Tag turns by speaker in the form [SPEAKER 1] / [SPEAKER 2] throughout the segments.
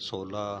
[SPEAKER 1] 16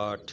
[SPEAKER 1] 8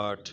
[SPEAKER 1] 8